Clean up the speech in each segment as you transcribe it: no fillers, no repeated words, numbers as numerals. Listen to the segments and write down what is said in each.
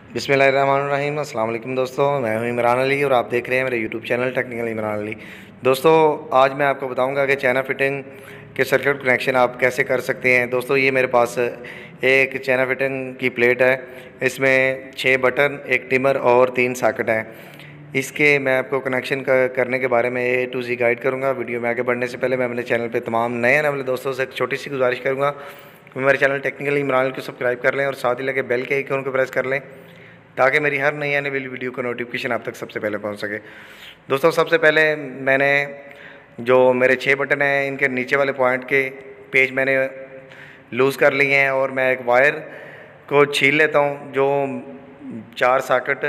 बिस्मिल्लाहिर्रहमानिर्रहीम। अस्सलाम वालेकुम दोस्तों, मैं हूं इमरान अली और आप देख रहे हैं मेरे YouTube channel technical Imran Ali. दोस्तों, आज मैं आपको बताऊंगा कि चाइना फिटिंग के सर्किट कनेक्शन आप कैसे कर सकते हैं। दोस्तों, ये मेरे पास एक चाइना फिटिंग की प्लेट है। इसमें 6 बटन, एक टिमर और 3 सॉकेट हैं। इसके मैं आपको कनेक्शन करने के बारे में A to Z गाइड करूँगा। वीडियो में आगे बढ़ने से पहले मैं अपने चैनल पर तमाम नए आने वाले दोस्तों से एक छोटी सी गुजारिश करूँगा कि मेरे चैनल टेक्निकल इमरान को सब्सक्राइब कर लें और साथ ही लगे बेल के आइकन को प्रेस कर लें ताकि मेरी हर नई आने वाली वीडियो का नोटिफिकेशन आप तक सबसे पहले पहुंच सके। दोस्तों, सबसे पहले मैंने जो मेरे 6 बटन हैं इनके नीचे वाले पॉइंट के पेज मैंने लूज़ कर लिए हैं और मैं एक वायर को छील लेता हूं। जो 4 सॉकेट,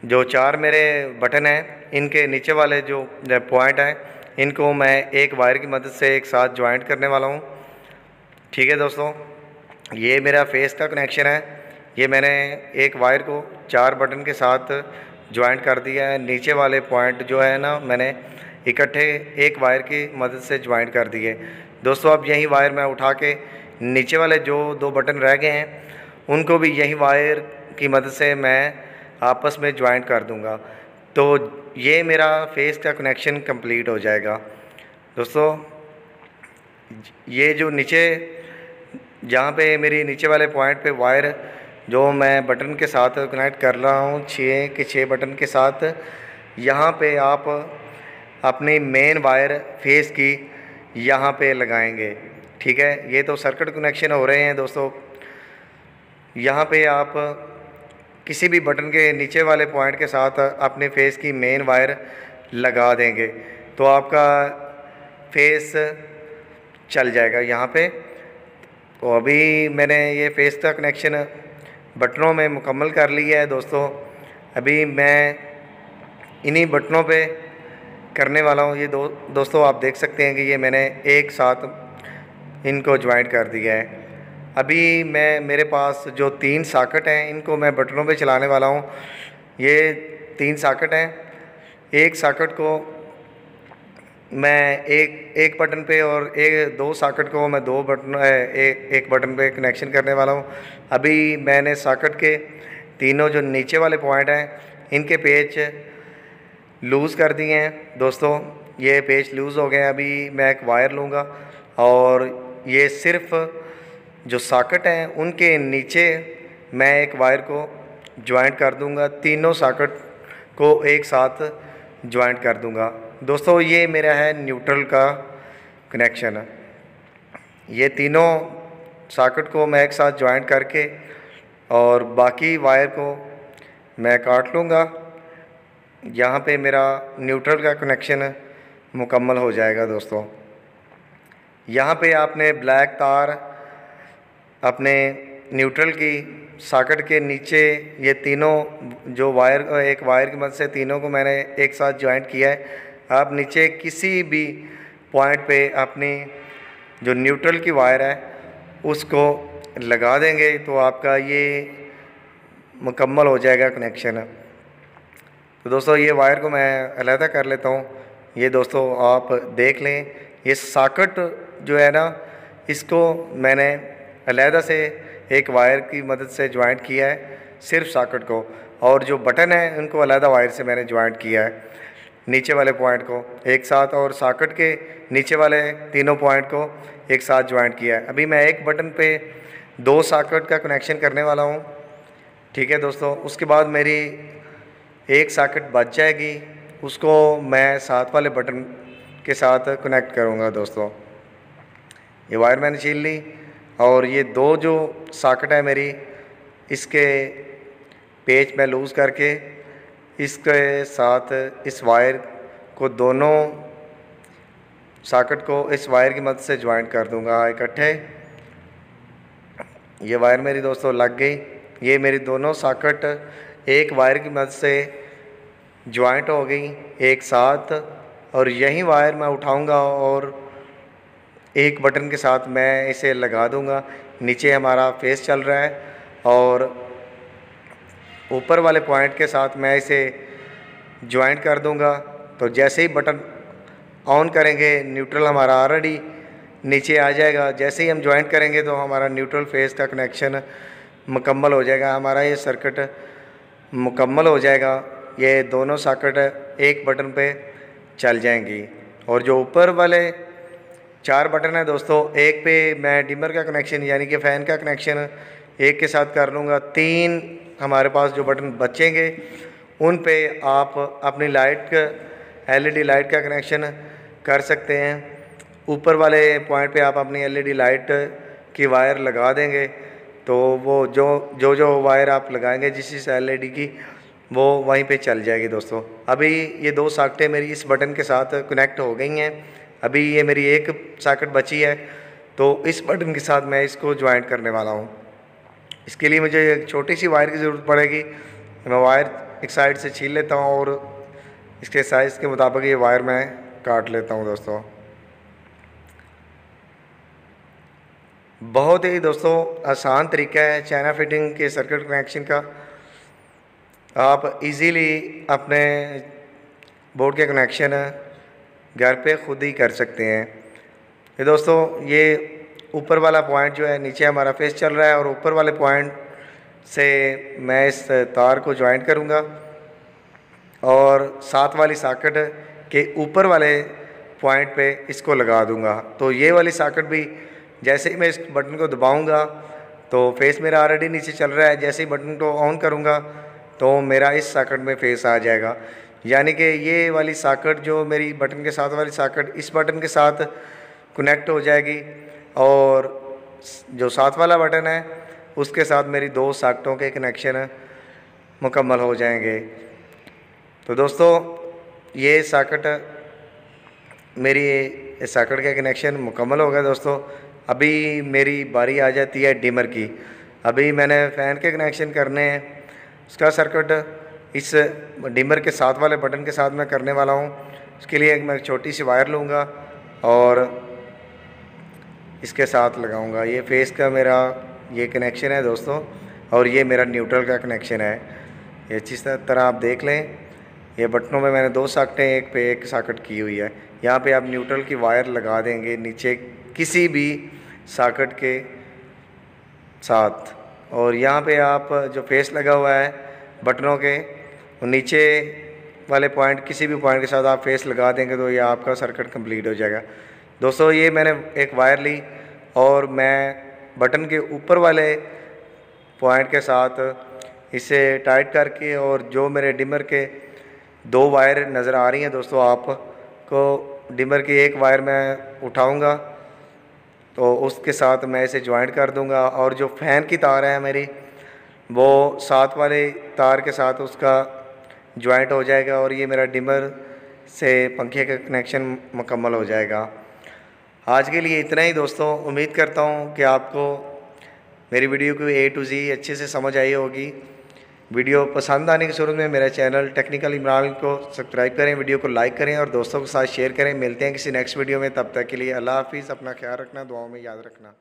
जो 4 मेरे बटन हैं, इनके नीचे वाले जो पॉइंट हैं इनको मैं एक वायर की मदद से एक साथ ज्वाइंट करने वाला हूँ। ठीक है दोस्तों, ये मेरा फेस का कनेक्शन है। ये मैंने एक वायर को 4 बटन के साथ ज्वाइंट कर दिया है। नीचे वाले पॉइंट जो है ना, मैंने इकट्ठे एक वायर की मदद से ज्वाइंट कर दिए। दोस्तों, अब यही वायर मैं उठा के नीचे वाले जो 2 बटन रह गए हैं उनको भी यही वायर की मदद से मैं आपस में ज्वाइंट कर दूंगा। तो ये मेरा फेस का कनेक्शन कंप्लीट हो जाएगा। दोस्तों, ये जो नीचे, जहाँ पे मेरी नीचे वाले पॉइंट पे वायर जो मैं बटन के साथ कनेक्ट कर रहा हूँ 6 के 6 बटन के साथ, यहाँ पे आप अपनी मेन वायर फेस की यहाँ पे लगाएंगे। ठीक है, ये तो सर्किट कनेक्शन हो रहे हैं। दोस्तों, यहाँ पे आप किसी भी बटन के नीचे वाले पॉइंट के साथ अपने फेस की मेन वायर लगा देंगे तो आपका फेस चल जाएगा यहाँ पे। तो अभी मैंने ये फेस का कनेक्शन बटनों में मुकम्मल कर लिया है। दोस्तों, अभी मैं इन्हीं बटनों पे करने वाला हूँ। ये दोस्तों आप देख सकते हैं कि ये मैंने एक साथ इनको ज्वाइंट कर दिया है। अभी मेरे पास जो 3 सॉकेट हैं इनको मैं बटनों पे चलाने वाला हूँ। ये 3 सॉकेट हैं। एक सॉकेट को मैं एक बटन पे और 2 सॉकेट को मैं 2 बटन एक बटन पे कनेक्शन करने वाला हूँ। अभी मैंने सॉकेट के तीनों जो नीचे वाले पॉइंट हैं इनके पेच लूज़ कर दिए हैं। दोस्तों, ये पेच लूज़ हो गए हैं। अभी मैं एक वायर लूँगा और ये सिर्फ जो सॉकेट हैं उनके नीचे मैं एक वायर को ज्वाइंट कर दूँगा। तीनों सॉकेट को एक साथ ज्वाइंट कर दूँगा। दोस्तों, ये मेरा है न्यूट्रल का कनेक्शन। ये तीनों सॉकेट को मैं एक साथ ज्वाइंट करके और बाकी वायर को मैं काट लूँगा। यहाँ पे मेरा न्यूट्रल का कनेक्शन मुकम्मल हो जाएगा। दोस्तों, यहाँ पे आपने ब्लैक तार अपने न्यूट्रल की सॉकेट के नीचे, ये तीनों जो वायर, एक वायर की मदद से तीनों को मैंने एक साथ ज्वाइंट किया है। आप नीचे किसी भी पॉइंट पे अपनी जो न्यूट्रल की वायर है उसको लगा देंगे तो आपका ये मुकम्मल हो जाएगा कनेक्शन। तो दोस्तों, ये वायर को मैं अलहदा कर लेता हूँ। ये दोस्तों आप देख लें, ये सॉकेट जो है ना, इसको मैंने अलहदा से एक वायर की मदद से ज्वाइंट किया है, सिर्फ सॉकेट को, और जो बटन है उनको अलहदा वायर से मैंने ज्वाइंट किया है नीचे वाले पॉइंट को एक साथ, और सॉकेट के नीचे वाले तीनों पॉइंट को एक साथ ज्वाइंट किया है। अभी मैं एक बटन पे 2 सॉकेट का कनेक्शन करने वाला हूँ। ठीक है दोस्तों, उसके बाद मेरी एक सॉकेट बच जाएगी, उसको मैं साथ वाले बटन के साथ कनेक्ट करूँगा। दोस्तों, ये वायर मैंने छील ली और ये 2 जो सॉकेट है मेरी, इसके पेच मैं लूज़ करके इसके साथ इस वायर को, दोनों सॉकेट को इस वायर की मदद से ज्वाइंट कर दूंगा इकट्ठे। ये वायर मेरी दोस्तों लग गई। ये मेरी दोनों सॉकेट एक वायर की मदद से ज्वाइंट हो गई एक साथ, और यही वायर मैं उठाऊंगा और एक बटन के साथ मैं इसे लगा दूंगा। नीचे हमारा फेस चल रहा है और ऊपर वाले पॉइंट के साथ मैं इसे ज्वाइंट कर दूंगा। तो जैसे ही बटन ऑन करेंगे न्यूट्रल हमारा ऑलरेडी नीचे आ जाएगा। जैसे ही हम ज्वाइंट करेंगे तो हमारा न्यूट्रल फेस का कनेक्शन मुकम्मल हो जाएगा, हमारा ये सर्किट मुकम्मल हो जाएगा। ये दोनों सॉकेट एक बटन पे चल जाएंगी। और जो ऊपर वाले 4 बटन है दोस्तों, एक पे मैं डिमर का कनेक्शन यानी कि फ़ैन का कनेक्शन एक के साथ कर लूँगा। 3 हमारे पास जो बटन बचेंगे उन पे आप अपनी लाइट का LED लाइट का कनेक्शन कर सकते हैं। ऊपर वाले पॉइंट पे आप अपनी LED लाइट की वायर लगा देंगे तो वो जो वायर आप लगाएंगे जिस LED की, वो वहीं पे चल जाएगी दोस्तों। अभी ये 2 सॉकेटें मेरी इस बटन के साथ कनेक्ट हो गई हैं। अभी ये मेरी एक सॉकेट बची है, तो इस बटन के साथ मैं इसको ज्वाइंट करने वाला हूँ। इसके लिए मुझे एक छोटी सी वायर की ज़रूरत पड़ेगी। मैं वायर एक साइड से छील लेता हूँ और इसके साइज़ के मुताबिक ये वायर मैं काट लेता हूँ दोस्तों। बहुत ही दोस्तों आसान तरीका है चाइना फिटिंग के सर्किट कनेक्शन का। आप इजीली अपने बोर्ड के कनेक्शन घर पे खुद ही कर सकते हैं। ये दोस्तों ये ऊपर वाला पॉइंट जो है, नीचे हमारा फेस चल रहा है और ऊपर वाले पॉइंट से मैं इस तार को ज्वाइंट करूँगा और साथ वाली सॉकेट के ऊपर वाले पॉइंट पे इसको लगा दूँगा। तो ये वाली सॉकेट भी जैसे ही मैं इस बटन को दबाऊँगा तो फेस मेरा ऑलरेडी नीचे चल रहा है, जैसे ही बटन को ऑन करूँगा तो मेरा इस सॉकेट में फेस आ जाएगा। यानी कि ये वाली सॉकेट जो मेरी बटन के साथ वाली सॉकेट इस बटन के साथ कनेक्ट हो जाएगी और जो साथ वाला बटन है उसके साथ मेरी 2 सॉकेटों के कनेक्शन मुकम्मल हो जाएंगे। तो दोस्तों ये सॉकेट मेरी इस सॉकेट का कनेक्शन मुकम्मल हो गया दोस्तों। अभी मेरी बारी आ जाती है डिमर की। अभी मैंने फ़ैन के कनेक्शन करने हैं, उसका सर्किट इस डिमर के साथ वाले बटन के साथ मैं करने वाला हूँ। उसके लिए मैं एक छोटी सी वायर लूँगा और इसके साथ लगाऊंगा। ये फेस का मेरा ये कनेक्शन है दोस्तों और ये मेरा न्यूट्रल का कनेक्शन है। ये जिस तरह आप देख लें, ये बटनों में मैंने 2 सॉकेटें एक पे एक सॉकेट की हुई है। यहाँ पे आप न्यूट्रल की वायर लगा देंगे नीचे किसी भी सॉकेट के साथ, और यहाँ पे आप जो फेस लगा हुआ है बटनों के नीचे वाले पॉइंट किसी भी पॉइंट के साथ आप फेस लगा देंगे तो ये आपका सर्किट कंप्लीट हो जाएगा। दोस्तों ये मैंने एक वायर ली और मैं बटन के ऊपर वाले पॉइंट के साथ इसे टाइट करके, और जो मेरे डिमर के 2 वायर नज़र आ रही हैं दोस्तों आपको, डिमर की एक वायर मैं उठाऊंगा तो उसके साथ मैं इसे ज्वाइंट कर दूंगा और जो फ़ैन की तार है मेरी वो साथ वाले तार के साथ उसका ज्वाइंट हो जाएगा और ये मेरा डिमर से पंखे का कनेक्शन मुकम्मल हो जाएगा। आज के लिए इतना ही दोस्तों। उम्मीद करता हूँ कि आपको मेरी वीडियो को A to Z अच्छे से समझ आई होगी। वीडियो पसंद आने की सूरत में मेरा चैनल टेक्निकल इमरान को सब्सक्राइब करें, वीडियो को लाइक करें और दोस्तों के साथ शेयर करें। मिलते हैं किसी नेक्स्ट वीडियो में, तब तक के लिए अल्लाह हाफिज़। अपना ख्याल रखना, दुआओं में याद रखना।